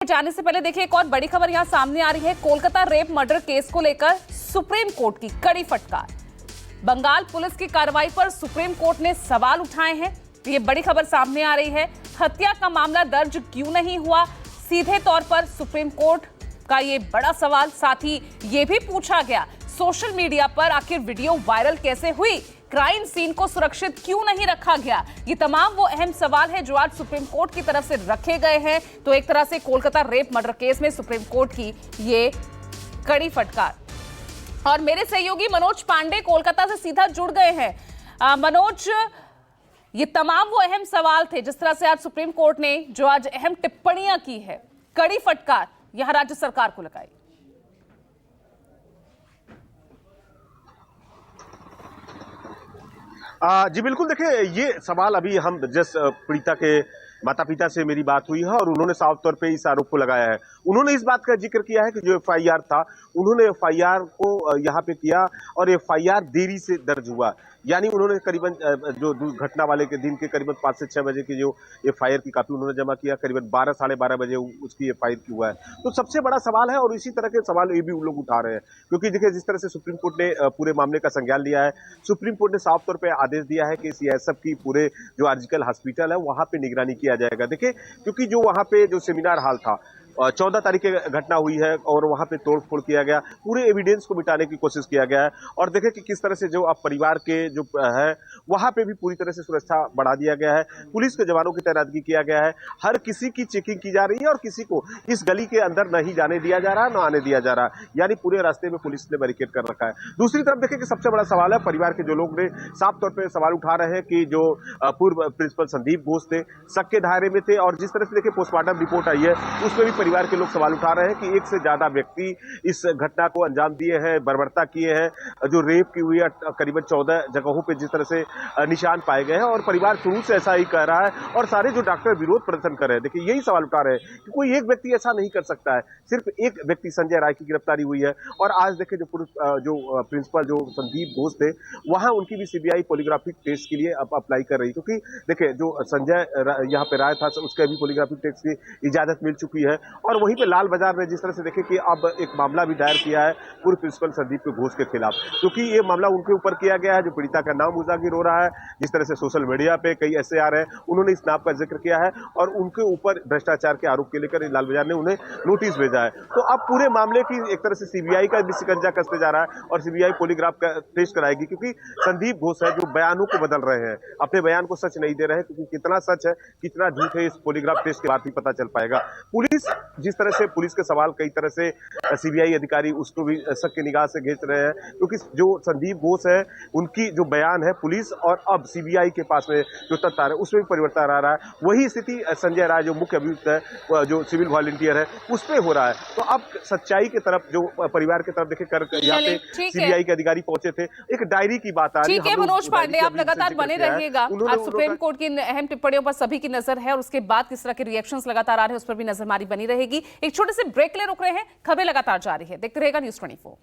जाने से पहले देखिए एक और बड़ी खबर यहां सामने आ रही है। कोलकाता रेप मर्डर केस को लेकर सुप्रीम कोर्ट की कड़ी फटकार। बंगाल पुलिस की कार्रवाई पर सुप्रीम कोर्ट ने सवाल उठाए हैं। ये बड़ी खबर सामने आ रही है। हत्या का मामला दर्ज क्यों नहीं हुआ, सीधे तौर पर सुप्रीम कोर्ट का ये बड़ा सवाल। साथ ही ये भी पूछा गया सोशल मीडिया पर आखिर वीडियो वायरल कैसे हुई, क्राइम सीन को सुरक्षित क्यों नहीं रखा गया। ये तमाम वो अहम सवाल है जो आज सुप्रीम कोर्ट की तरफ से रखे गए हैं। तो एक तरह से कोलकाता रेप मर्डर केस में सुप्रीम कोर्ट की ये कड़ी फटकार। और मेरे सहयोगी मनोज पांडे कोलकाता से सीधा जुड़ गए हैं। मनोज, ये तमाम वो अहम सवाल थे जिस तरह से आज सुप्रीम कोर्ट ने जो आज अहम टिप्पणियां की है, कड़ी फटकार यहां राज्य सरकार को लगाई। जी बिल्कुल, देखिए ये सवाल अभी हम जिस पीड़िता के माता पिता से मेरी बात हुई है और उन्होंने साफ तौर पे इस आरोप को लगाया है। उन्होंने इस बात का जिक्र किया है कि जो एफआईआर था, उन्होंने एफआईआर को यहाँ पे किया और एफआईआर देरी से दर्ज हुआ। यानी उन्होंने करीबन जो घटना वाले के दिन के करीबन 5 से 6 बजे की जो एफआईआर की कॉपी उन्होंने जमा किया, करीबन 12 साढ़े 12 बजे उसकी एफआईआर की हुआ है। तो सबसे बड़ा सवाल है और इसी तरह के सवाल ये भी उन लोग उठा रहे हैं, क्योंकि देखिए जिस तरह से सुप्रीम कोर्ट ने पूरे मामले का संज्ञान लिया है। सुप्रीम कोर्ट ने साफ तौर पर आदेश दिया है कि सीएसएफ की पूरे जो आर्जिकल हॉस्पिटल है वहां पे निगरानी किया जाएगा। देखिए क्योंकि जो वहां पे जो सेमिनार हॉल था, 14 तारीख की घटना हुई है और वहां पे तोड़फोड़ किया गया, पूरे एविडेंस को मिटाने की कोशिश किया गया है। और देखें कि किस तरह से जो अब परिवार के जो है वहां पे भी पूरी तरह से सुरक्षा बढ़ा दिया गया है। पुलिस के जवानों की तैनाती किया गया है। हर किसी की चेकिंग की जा रही है और किसी को इस गली के अंदर नहीं जाने दिया जा रहा, न आने दिया जा रहा। यानी पूरे रास्ते में पुलिस ने बैरिकेड कर रखा है। दूसरी तरफ देखें कि सबसे बड़ा सवाल है, परिवार के जो लोग ने साफ तौर पर सवाल उठा रहे हैं कि जो पूर्व प्रिंसिपल संदीप घोष थे, शक के दायरे में थे। और जिस तरह से देखिए पोस्टमार्टम रिपोर्ट आई है उसमें भी परिवार के लोग सवाल उठा रहे हैं कि एक से ज्यादा व्यक्ति इस घटना को अंजाम दिए हैं, बर्बरता किए हैं। जो रेप की हुई है करीबन 14 जगहों पे जिस तरह से निशान पाए गए हैं और परिवार शुरू से ऐसा ही कह रहा है और सारे जो डॉक्टर विरोध प्रदर्शन कर रहे हैं। देखिए यही सवाल उठा रहे हैं कि कोई एक व्यक्ति ऐसा नहीं कर सकता है। सिर्फ एक व्यक्ति संजय राय की गिरफ्तारी हुई है और आज देखिए जो प्रिंसिपल जो संदीप घोष थे, वहां उनकी भी सीबीआई पॉलीग्राफिक टेस्ट के लिए अप्लाई कर रही, क्योंकि देखिए जो संजय यहाँ पे राय था उसके भी पॉलीग्राफिक टेस्ट की इजाजत मिल चुकी है। और वहीं पे लाल बाजार में जिस तरह से देखें कि अब एक मामला भी दायर किया है पूर्व प्रिंसिपल संदीप घोष के खिलाफ, क्योंकि ये मामला उनके ऊपर किया गया है। जो पीड़िता का नाम उजागर हो रहा है, जिस तरह से सोशल मीडिया पे कई ऐसे आ रहे हैं, उन्होंने इस नाम का जिक्र किया है और उनके ऊपर भ्रष्टाचार के आरोप के लेकर लाल बाजार ने उन्हें नोटिस भेजा है। तो अब पूरे मामले की एक तरह से सीबीआई का भी शिकंजा कसते जा रहा है और सीबीआई पॉलीग्राफ का टेस्ट कराएगी, क्योंकि संदीप घोष है जो बयानों को बदल रहे हैं, अपने बयान को सच नहीं दे रहे हैं। क्योंकि कितना सच है कितना झूठ है इस पॉलीग्राफ टेस्ट के बाद ही पता चल पाएगा। पुलिस जिस तरह से पुलिस के सवाल कई तरह से सीबीआई अधिकारी उसको भी शक की निगाह से घेच रहे हैं, क्योंकि जो संदीप घोष है उनकी जो बयान है पुलिस और अब सीबीआई के पास में जो तथ्य आ रहे हैं उसमें भी परिवर्तन आ रहा है। वही स्थिति संजय राय जो मुख्य अभियुक्त है, जो सिविल वॉलंटियर है, उस पर हो रहा है। तो अब सच्चाई की तरफ जो परिवार की तरफ देखे कर यहाँ पे सीबीआई के अधिकारी पहुंचे थे, एक डायरी की बात आ रही है। ठीक है मनोज पांडे, आप लगातार बने रहिएगा। आज सुप्रीम कोर्ट की अहम टिप्पणियों पर सभी की नजर है और उसके बाद किस तरह के रिएक्शंस लगातार आ रहे हैं उस पर भी नजर हमारी बनी रहेगी। एक छोटे से ब्रेक ले रुक रहे हैं, खबरें लगातार जारी है, देखते रहेगा न्यूज़ 24।